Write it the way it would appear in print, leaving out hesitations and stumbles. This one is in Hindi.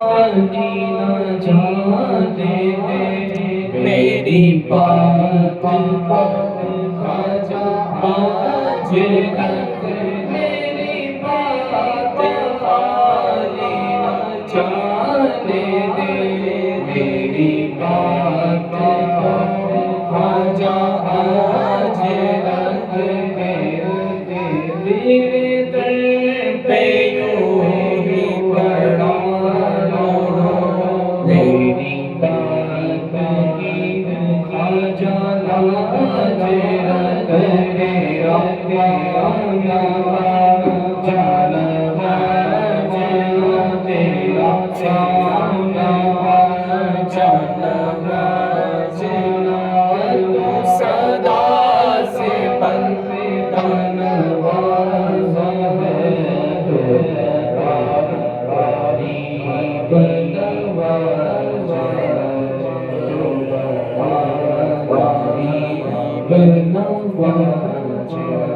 जीना चाहते हैं मेरी बात को ख़्वाजा आज तक मेरी बात खाली न जाने दे मेरी बात को ख़्वाजा आज तक मेरे दर पे यूं ही पड़ा तेरी बात की ख़्वाजा लाज रख तेरा प्यारा चलवा जना तेरा श्यामा चलवा जना तू सदा से बंदा नवाज़ा है बनवाजा